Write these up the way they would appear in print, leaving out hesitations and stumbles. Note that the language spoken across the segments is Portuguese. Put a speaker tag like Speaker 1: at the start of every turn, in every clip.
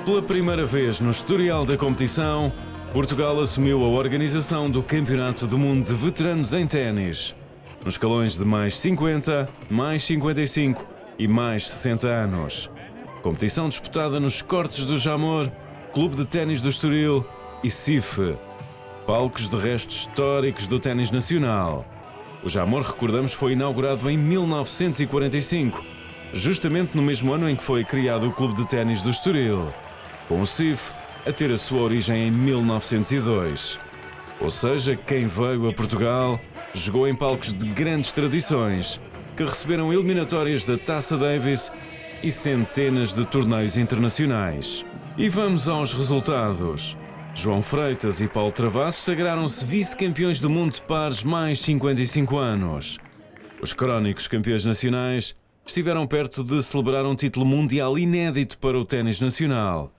Speaker 1: Pela primeira vez no historial da competição, Portugal assumiu a organização do Campeonato do Mundo de Veteranos em ténis, nos escalões de mais 50, mais 55 e mais 60 anos. Competição disputada nos cortes do Jamor, Clube de Ténis do Estoril e CIF, palcos de restos históricos do ténis nacional. O Jamor, recordamos, foi inaugurado em 1945, justamente no mesmo ano em que foi criado o Clube de Ténis do Estoril, com o CIF a ter a sua origem em 1902. Ou seja, quem veio a Portugal jogou em palcos de grandes tradições, que receberam eliminatórias da Taça Davis e centenas de torneios internacionais. E vamos aos resultados. João Freitas e Paulo Travassos sagraram-se vice-campeões do mundo de pares mais 55 anos. Os crónicos campeões nacionais estiveram perto de celebrar um título mundial inédito para o ténis nacional.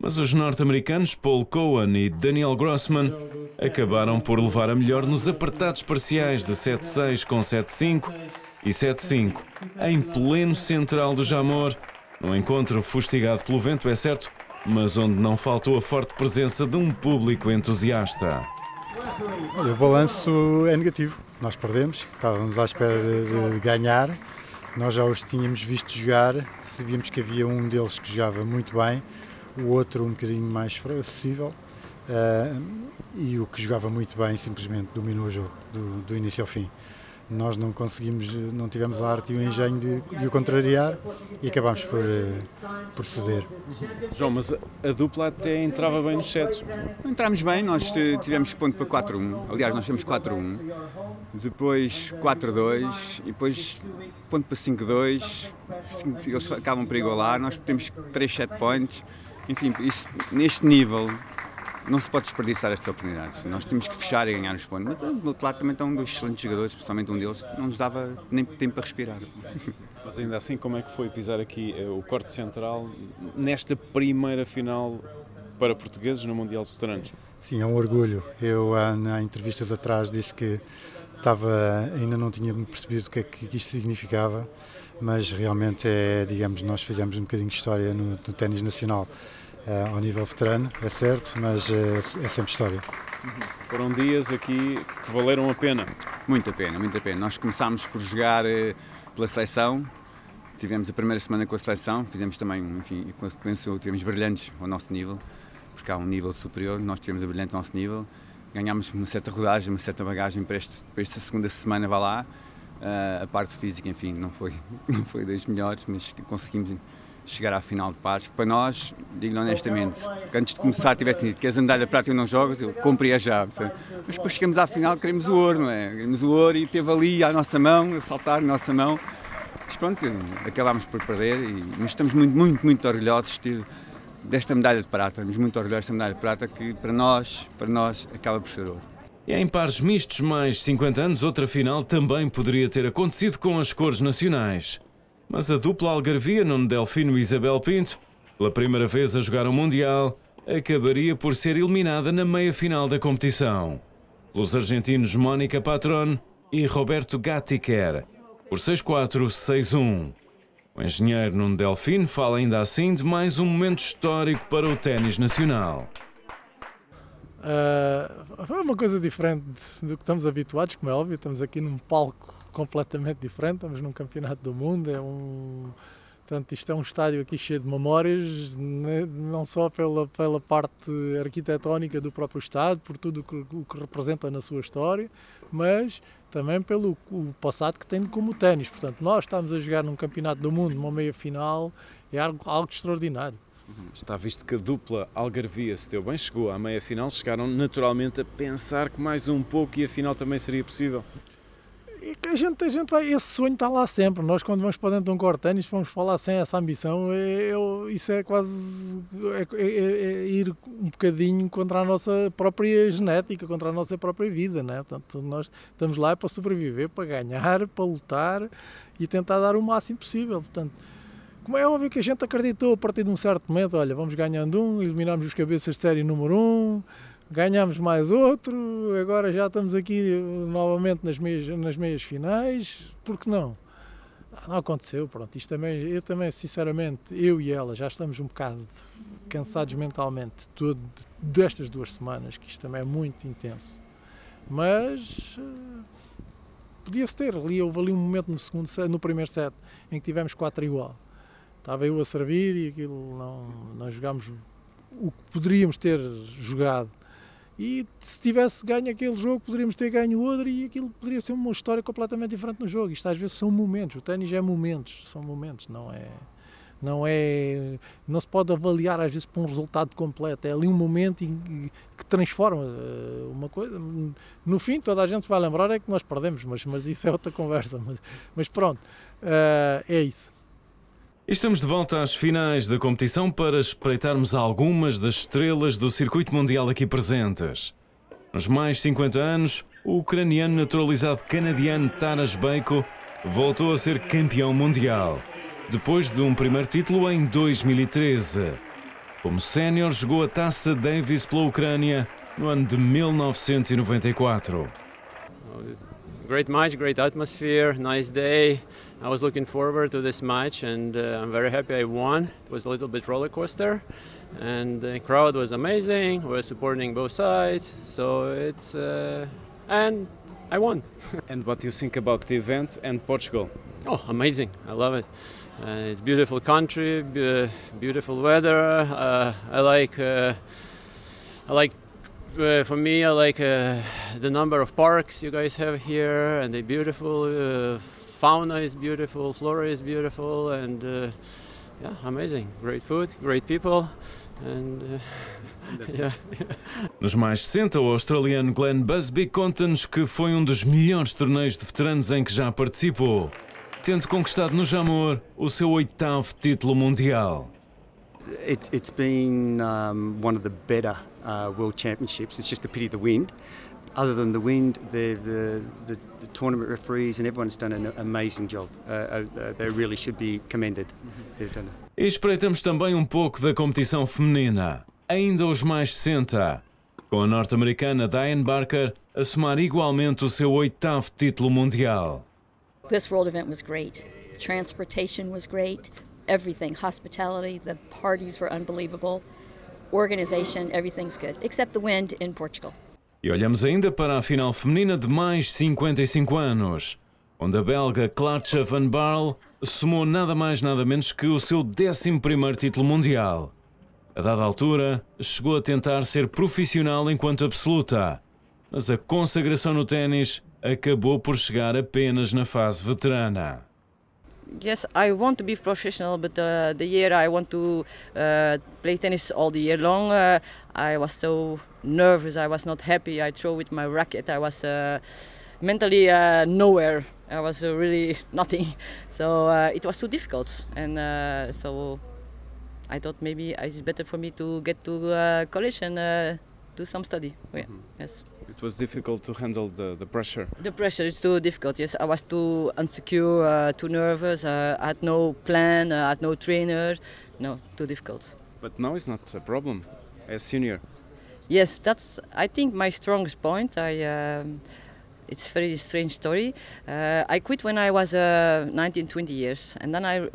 Speaker 1: Mas os norte-americanos Paul Cowan e Daniel Grossman acabaram por levar a melhor nos apertados parciais de 7-6 com 7-5 e 7-5, em pleno central do Jamor, num encontro fustigado pelo vento, é certo, mas onde não faltou a forte presença de um público entusiasta.
Speaker 2: Olha, o balanço é negativo. Nós perdemos, estávamos à espera de ganhar. Nós já os tínhamos visto jogar, sabíamos que havia um deles que jogava muito bem, o outro um bocadinho mais acessível, e o que jogava muito bem simplesmente dominou o jogo, do início ao fim. Nós não conseguimos, não tivemos a arte e o engenho de o contrariar e acabámos por ceder.
Speaker 1: João, mas a dupla até entrava bem nos sets.
Speaker 3: Entramos bem, nós tivemos ponto para 4-1, aliás nós temos 4-1, depois 4-2 e depois ponto para 5-2, eles acabam por igualar, nós temos 3 set points, enfim, isso, neste nível não se pode desperdiçar estas oportunidades. Nós temos que fechar e ganhar os pontos. Mas do outro lado também estão 2 excelentes jogadores, especialmente um deles, não nos dava nem tempo para respirar.
Speaker 1: Mas ainda assim, como é que foi pisar aqui o corte central nesta primeira final para portugueses no Mundial de Veteranos?
Speaker 2: Sim, é um orgulho. Eu, em entrevistas atrás, disse que ainda não tinha percebido o que é que isto significava, mas realmente digamos, nós fizemos um bocadinho de história no ténis nacional. Ao nível veterano, é certo, mas é sempre história.
Speaker 1: Foram dias aqui que valeram a pena.
Speaker 3: Muito a pena, muito a pena. Nós começámos por jogar pela seleção, tivemos a primeira semana com a seleção, fizemos também, enfim, com a sequência tivemos brilhantes ao nosso nível, porque há um nível superior, nós tivemos a brilhante ao nosso nível, ganhámos uma certa rodagem, uma certa bagagem para esta segunda semana, vá lá. A parte física, enfim, não foi das melhores, mas conseguimos chegar à final de pares, que para nós, digo honestamente, antes de começar tivessem dito que és a medalha de prata e não jogas, eu cumpria já. Mas depois chegamos à final, queremos o ouro, não é? Queremos o ouro e teve ali à nossa mão, a saltar à nossa mão. Mas pronto, acabámos por perder, mas estamos muito orgulhosos desta medalha de prata, estamos muito orgulhosos desta medalha de prata que para nós acaba por ser ouro.
Speaker 1: E em pares mistos mais 50 anos, outra final também poderia ter acontecido com as cores nacionais. Mas a dupla algarvia, Nuno Delfino e Isabel Pinto, pela primeira vez a jogar o Mundial, acabaria por ser eliminada na meia-final da competição, pelos argentinos Mónica Patrón e Roberto Gattiker, por 6-4, 6-1. O engenheiro Nuno Delfino fala ainda assim de mais um momento histórico para o ténis nacional.
Speaker 4: Foi uma coisa diferente do que estamos habituados, como é óbvio, estamos aqui num palco completamente diferente, estamos num campeonato do mundo, portanto, isto é um estádio aqui cheio de memórias, não só pela parte arquitetónica do próprio estádio, por tudo o que representa na sua história, mas também pelo o passado que tem como ténis. Portanto, nós estamos a jogar num campeonato do mundo, numa meia-final, é algo extraordinário.
Speaker 1: Está visto que a dupla algarvia se deu bem, chegou à meia-final, chegaram naturalmente a pensar que mais um pouco e a final também seria possível.
Speaker 4: E que a gente vai, esse sonho está lá sempre. Nós, quando vamos para dentro de um corte de ténis, vamos falar sem essa ambição. Isso é quase ir um bocadinho contra a nossa própria genética, contra a nossa própria vida, né? Portanto, nós estamos lá para sobreviver, para ganhar, para lutar e tentar dar o máximo possível. Portanto, como é óbvio que a gente acreditou a partir de um certo momento, olha, vamos ganhando eliminamos os cabeças de série número 1, ganhamos mais outro, agora já estamos aqui novamente nas meias finais, por que não? Não aconteceu, pronto, eu também sinceramente, eu e ela já estamos um bocado cansados mentalmente destas 2 semanas, que isto também é muito intenso. Mas podia-se ter, houve ali um momento no primeiro set em que tivemos 4 igual. Estava eu a servir e aquilo não jogámos o que poderíamos ter jogado. E se tivesse ganho aquele jogo, poderíamos ter ganho outro e aquilo poderia ser uma história completamente diferente no jogo. Isto às vezes são momentos, o ténis é momentos, são momentos, não se pode avaliar às vezes por um resultado completo. É ali um momento que transforma uma coisa. No fim, toda a gente se vai lembrar é que nós perdemos, mas isso é outra conversa. Mas pronto, é isso.
Speaker 1: Estamos de volta às finais da competição para espreitarmos algumas das estrelas do circuito mundial aqui presentes. Nos mais 50 anos, o ucraniano naturalizado canadiano Taras Beiko voltou a ser campeão mundial, depois de um primeiro título em 2013. Como sénior, jogou a Taça Davis pela Ucrânia no ano de 1994.
Speaker 5: Great match, great atmosphere, nice day. I was looking forward to this match and I'm very happy I won. It was a little bit roller coaster and the crowd was amazing. We were supporting both sides, so and I won.
Speaker 1: And what do you think about the event and Portugal?
Speaker 5: Oh, amazing! I love it. It's beautiful country, beautiful weather. I like. For me, I like the number of parks you guys have here, and they're beautiful. Fauna is beautiful, flora is beautiful, and yeah, amazing. Great food, great people, and yeah.
Speaker 1: Nos mais 60, o australiano Glenn Busby conta-nos que foi um dos melhores torneios de veteranos em que já participou, tendo conquistado no Jamor o seu 8º título mundial.
Speaker 6: It's been one of the better World Championships. It's just a pity the wind. Other than the wind, the tournament referees and everyone's done an amazing job. They really should be commended. They've done it.
Speaker 1: E espreitamos também um pouco da competição feminina, ainda os mais 60, com a norte-americana Diane Barker a somar igualmente o seu 8º título mundial.
Speaker 7: This world event was great. Transportation was great. Everything, hospitality, the parties were unbelievable. Organization, everything's good, except the wind in Portugal.
Speaker 1: E olhamos ainda para a final feminina de mais 55 anos, onde a belga Claartje van Baarle somou nada mais nada menos que o seu 11º título mundial. A dada altura, chegou a tentar ser profissional enquanto absoluta, mas a consagração no ténis acabou por chegar apenas na fase veterana.
Speaker 8: Yes, I want to be professional, but the year I want to play tennis all the year long, I was so nervous, I was not happy, I throw with my racket, I was mentally nowhere, I was really nothing, so it was too difficult, and so I thought maybe it's better for me to get to college and do some study, yeah. Yes.
Speaker 1: It was difficult to handle the pressure.
Speaker 8: The pressure is too difficult, yes. I was too insecure, too nervous, I had no plan, I had no trainer, no, too difficult.
Speaker 1: But now it's not a problem, as senior.
Speaker 8: Yes, that's, I think, my strongest point. It's a very strange story. I quit when I was 19, 20 years, and then I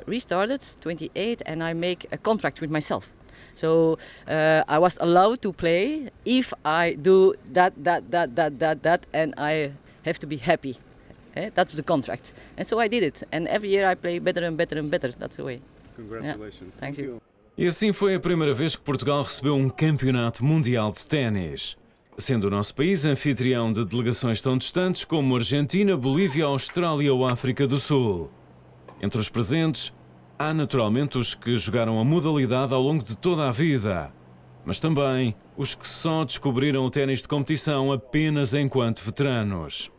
Speaker 8: restarted, 28, and I make a contract with myself. So I was allowed to play if I do that, and I have to be happy. That's the contract. And so I did it. And every year I play better and better and better. That's the way.
Speaker 1: Congratulations.
Speaker 8: Yeah. Thank you.
Speaker 1: E assim foi a primeira vez que Portugal recebeu um campeonato mundial de ténis, sendo o nosso país anfitrião de delegações tão distantes como Argentina, Bolívia, Austrália ou África do Sul. Entre os presentes, há naturalmente os que jogaram a modalidade ao longo de toda a vida, mas também os que só descobriram o ténis de competição apenas enquanto veteranos.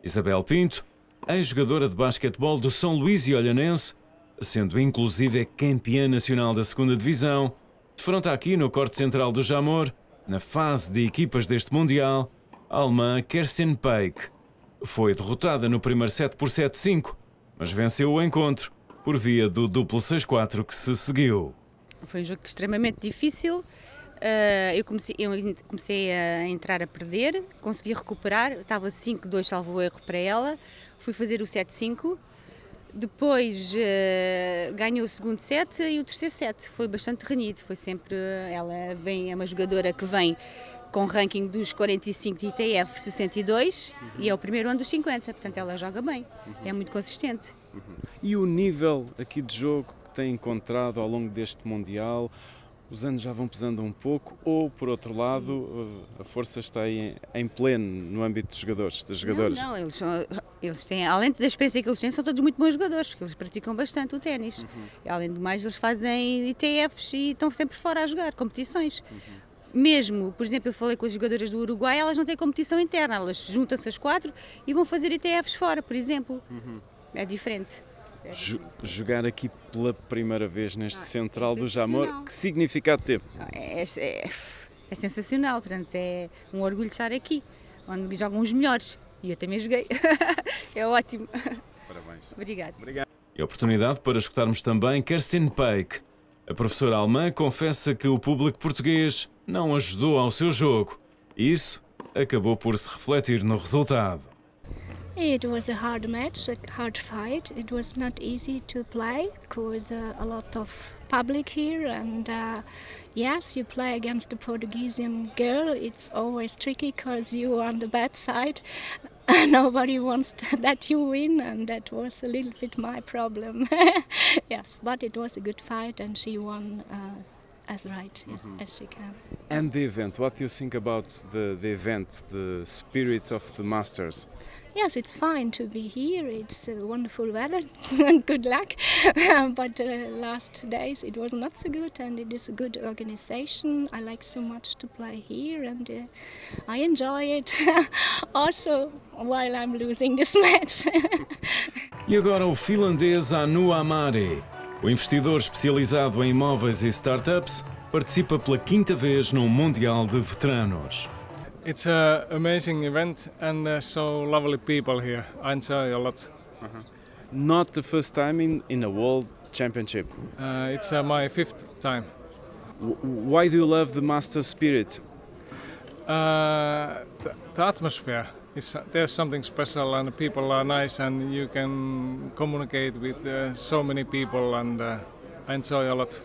Speaker 1: Isabel Pinto, ex-jogadora de basquetebol do São Luís e Olhanense, sendo inclusive campeã nacional da 2ª Divisão, defronta aqui no corte central do Jamor, na fase de equipas deste Mundial, a alemã Kerstin Peik. Foi derrotada no primeiro set por 7-5, mas venceu o encontro por via do duplo 6-4 que se seguiu.
Speaker 9: Foi um jogo extremamente difícil. Eu comecei a entrar a perder, consegui recuperar, estava 5-2 salvo erro para ela, fui fazer o 7-5, Depois ganhou o segundo set e o terceiro set. Foi bastante renhido. Foi sempre. Ela é uma jogadora que vem com ranking dos 45 de ITF 62 e é o primeiro ano dos 50. Portanto, ela joga bem. É muito consistente.
Speaker 1: E o nível aqui de jogo que tem encontrado ao longo deste Mundial, os anos já vão pesando um pouco ou, por outro lado, a força está aí em pleno no âmbito dos jogadores, das jogadoras?
Speaker 9: Não, eles têm, além da experiência que eles têm, são todos muito bons jogadores, porque eles praticam bastante o ténis. Além do mais, eles fazem ITFs e estão sempre fora a jogar competições. Mesmo, por exemplo, eu falei com as jogadoras do Uruguai, elas não têm competição interna, elas juntam-se as 4 e vão fazer ITFs fora, por exemplo. É diferente.
Speaker 1: Jogar aqui pela primeira vez neste Central do Jamor, que significado teve?
Speaker 9: É sensacional, portanto é um orgulho estar aqui, onde jogam os melhores, e eu também joguei, é ótimo.
Speaker 1: Parabéns.
Speaker 9: Obrigada.
Speaker 1: E a oportunidade para escutarmos também Kerstin Peik. A professora alemã confessa que o público português não ajudou ao seu jogo. Isso acabou por se refletir no resultado.
Speaker 10: It was a hard match, a hard fight. It was not easy to play because a lot of public here and yes, you play against the Portuguese girl. It's always tricky because you are on the bad side. Nobody wants that you win, and that was a little bit my problem. Yes, but it was a good fight and she won as right as she can.
Speaker 1: And the event, what do you think about the event, the spirit of the Masters?
Speaker 10: Yes, it's fine to be here. It's wonderful weather. Good luck. But last days it was not so good, and it is a good organization. I like so much to play here, and I enjoy it. Also, while I'm losing this match.
Speaker 1: E agora o finlandês Anu Amari. O investidor especializado em imóveis e startups participa pela 5ª vez no Mundial de Veteranos.
Speaker 11: It's an amazing event and so lovely people here. I enjoy a lot.
Speaker 1: Not the first time in a World Championship.
Speaker 11: It's my 5th time.
Speaker 1: Why do you love the master spirit?
Speaker 11: The atmosphere. There's something special and the people are nice and you can communicate with so many people and I enjoy a lot.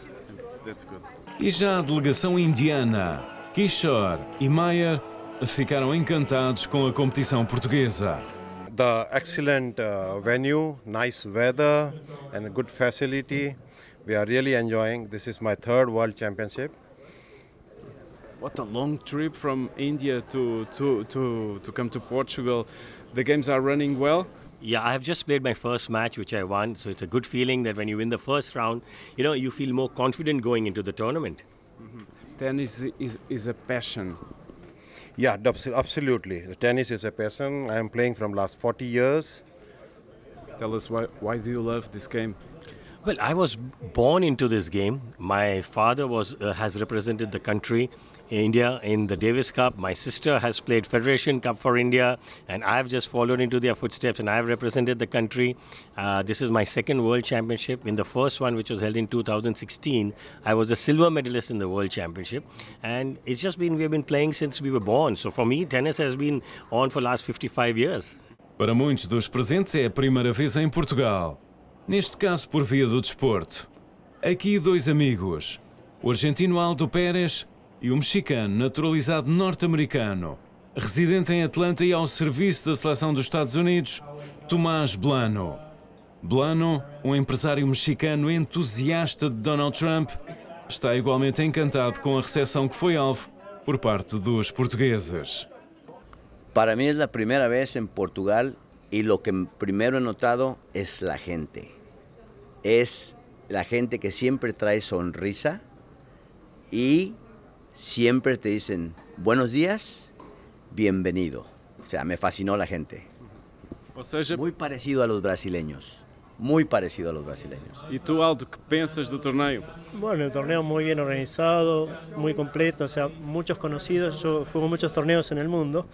Speaker 1: That's good. E já a delegação indiana, Kishore e Mayer, ficaram encantados com a competição portuguesa.
Speaker 12: The excellent venue, nice weather and a good facility. We are really enjoying. This is my 3rd World Championship.
Speaker 1: What a long trip from India to come to Portugal. The games are running well?
Speaker 13: Yeah, I have just played my first match, which I won. So it's a good feeling that when you win the first round, you feel more confident going into the tournament.
Speaker 1: Tennis is a passion.
Speaker 12: Yeah, absolutely. The tennis is a passion. I am playing from last 40 years.
Speaker 1: Tell us why do you love this game?
Speaker 13: Well, I was born into this game. My father has represented the country, India, in the Davis Cup. My sister has played Federation Cup for India, and I've just followed into their footsteps, and I've represented the country. This is my 2nd World Championship. In the first one, which was held in 2016, I was a silver medalist in the World Championship, and it's just been we've been playing since we were born. So for me, tennis has been on for the last 55 years.
Speaker 1: Para muitos dos presentes é a primeira vez em Portugal. Neste caso por via do desporto. Aqui 2 amigos, o argentino Aldo Pérez e o mexicano naturalizado norte-americano, residente em Atlanta e ao serviço da seleção dos Estados Unidos, Tomás Blano. Blano, um empresário mexicano entusiasta de Donald Trump, está igualmente encantado com a recepção que foi alvo por parte dos portugueses.
Speaker 14: Para mí es la primera vez en Portugal y lo que primero he notado es la gente. Es la gente que siempre trae sonrisa y siempre te dicen buenos días, bienvenido. O sea, me fascinó la gente.
Speaker 1: Ou seja,
Speaker 14: muy parecido a los brasileños. Muy parecido a los brasileños.
Speaker 1: ¿Y tú, Aldo, qué piensas del torneo?
Speaker 15: Bueno, el torneo muy bien organizado, muy completo, o sea, muchos conocidos. Yo juego muchos torneos en el mundo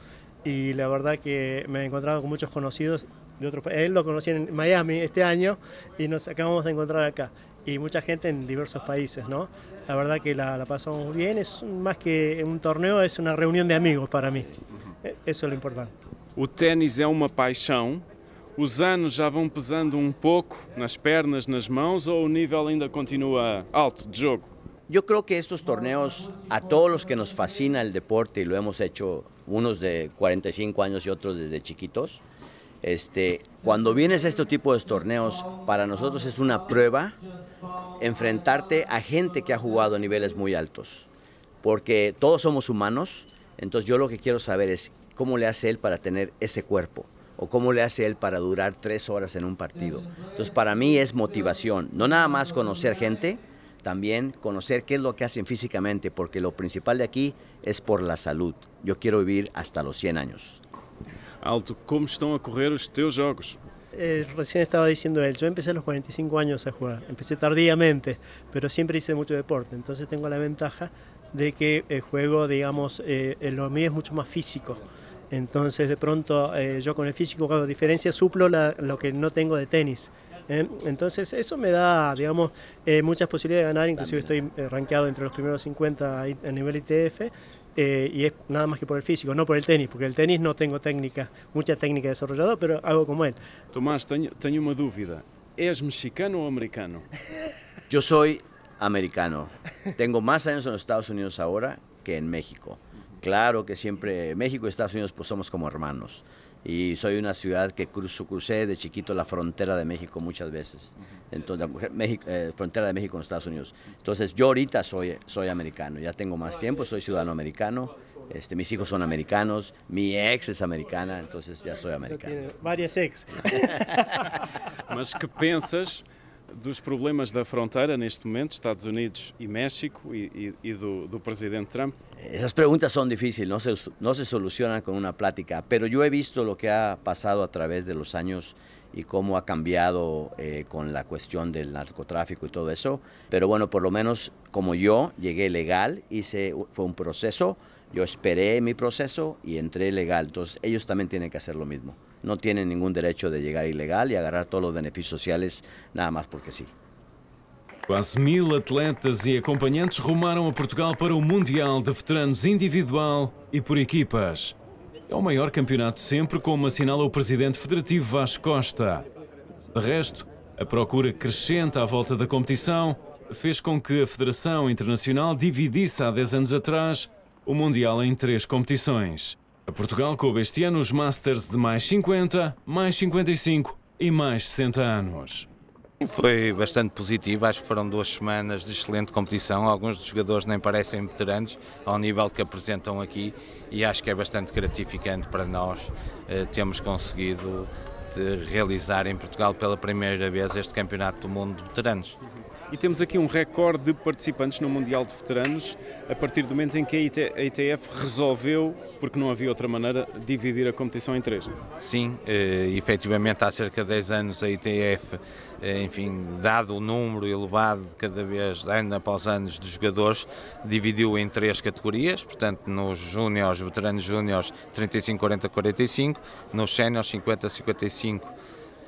Speaker 15: y la verdad que me he encontrado con muchos conocidos de otros países. Él lo conocí en Miami este año y nos acabamos de encontrar acá. Y mucha gente en diversos países, ¿no? La verdad que la pasamos muy bien. Es más que un torneo, es una reunión de amigos para mí. Eso es lo importante.
Speaker 1: O ténis é uma paixão Os anos já vão pesando un poco nas pernas, nas mãos, ou o nível ainda continua alto de jogo?
Speaker 14: Yo creo que estos torneos, a todos los que nos fascina el deporte, y lo hemos hecho unos de 45 años y otros desde chiquitos, cuando vienes a este tipo de torneos, para nosotros es una prueba enfrentarte a gente que ha jugado a niveles muy altos, porque todos somos humanos. Entonces yo lo que quiero saber es cómo le hace él para tener ese cuerpo, o cómo le hace él para durar 3 horas en un partido. Entonces para mí es motivación, no nada más conocer gente, también conocer qué es lo que hacen físicamente, porque lo principal de aquí es por la salud. Yo quiero vivir hasta los 100 años.
Speaker 1: Alto, ¿cómo están a correr os teus jogos?
Speaker 15: Recién estaba diciendo él, yo empecé a los 45 años a jugar, empecé tardíamente, pero siempre hice mucho deporte, entonces tengo la ventaja de que el juego, digamos, lo mío es mucho más físico. Entonces de pronto yo con el físico hago diferencia, suplo lo que no tengo de tenis. Entonces eso me da, digamos, muchas posibilidades de ganar, inclusive estoy rankeado entre los primeros 50 a nivel ITF, y es nada más que por el físico, no por el tenis, porque el tenis no tengo técnica, mucha técnica desarrollada, pero hago como él.
Speaker 1: Tomás, tenho uma dúvida. És mexicano ou americano?
Speaker 14: Yo soy americano. Tengo más años en los Estados Unidos ahora que en México. Claro que siempre México y Estados Unidos pues somos como hermanos. Y soy una ciudad que crucé de chiquito la frontera de México muchas veces. Entonces, frontera de México con Estados Unidos. Entonces yo ahorita soy americano, ya tengo más tiempo, soy ciudadano americano. Mis hijos son americanos, mi ex es americana, entonces ya soy americano.
Speaker 15: Tiene varias ex.
Speaker 1: Mas que pensas dos problemas da fronteira neste momento, Estados Unidos e México, e do presidente Trump?
Speaker 14: Esas preguntas son difíciles, no se solucionan con una plática, pero yo he visto lo que ha pasado a través de los años y cómo ha cambiado con la cuestión del narcotráfico y todo eso. Pero bueno, por lo menos como yo llegué legal, fue un proceso, yo esperé mi proceso y entré legal. Entonces ellos también tienen que hacer lo mismo. No tienen ningún derecho de llegar ilegal y agarrar todos los beneficios sociales nada más porque sí.
Speaker 1: Quase 1000 atletas e acompanhantes rumaram a Portugal para o Mundial de Veteranos individual e por equipas. É o maior campeonato sempre, como assinala o presidente federativo Vasco Costa. De resto, a procura crescente à volta da competição fez com que a Federação Internacional dividisse há 10 anos atrás o Mundial em 3 competições. A Portugal coube este ano os Masters de mais 50, mais 55 e mais 60 anos.
Speaker 16: Foi bastante positivo, acho que foram 2 semanas de excelente competição. Alguns dos jogadores nem parecem veteranos ao nível que apresentam aqui, e acho que é bastante gratificante para nós termos conseguido realizar em Portugal pela primeira vez este Campeonato do Mundo de Veteranos.
Speaker 1: E temos aqui um recorde de participantes no Mundial de Veteranos a partir do momento em que a ITF resolveu, porque não havia outra maneira, dividir a competição em 3.
Speaker 16: Sim, efetivamente há cerca de 10 anos a ITF, enfim, dado o número elevado de cada vez, ano após ano, de jogadores, dividiu em 3 categorias, portanto nos júniores, veteranos júniores 35, 40, 45, nos séniores 50, 55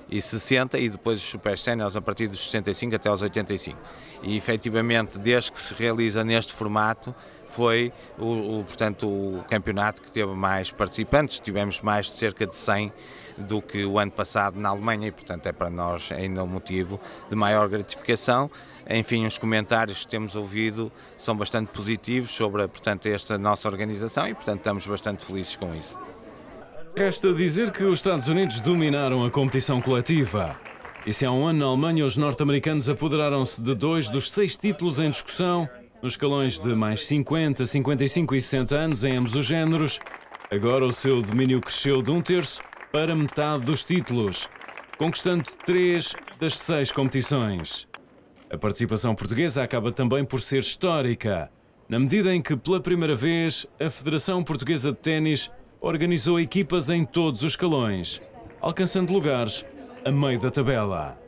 Speaker 16: e 60, e depois os super séniores a partir dos 65 até aos 85. E efetivamente, desde que se realiza neste formato, foi portanto, o campeonato que teve mais participantes. Tivemos mais de cerca de 100 do que o ano passado na Alemanha, e portanto é para nós ainda um motivo de maior gratificação. Enfim, os comentários que temos ouvido são bastante positivos sobre, portanto, esta nossa organização, e portanto estamos bastante felizes com isso.
Speaker 1: Resta dizer que os Estados Unidos dominaram a competição coletiva. E se há um ano na Alemanha os norte-americanos apoderaram-se de 2 dos 6 títulos em discussão, nos escalões de mais 50, 55 e 60 anos em ambos os géneros, agora o seu domínio cresceu de 1/3 para metade dos títulos, conquistando 3 das 6 competições. A participação portuguesa acaba também por ser histórica, na medida em que, pela primeira vez, a Federação Portuguesa de Ténis organizou equipas em todos os escalões, alcançando lugares a meio da tabela.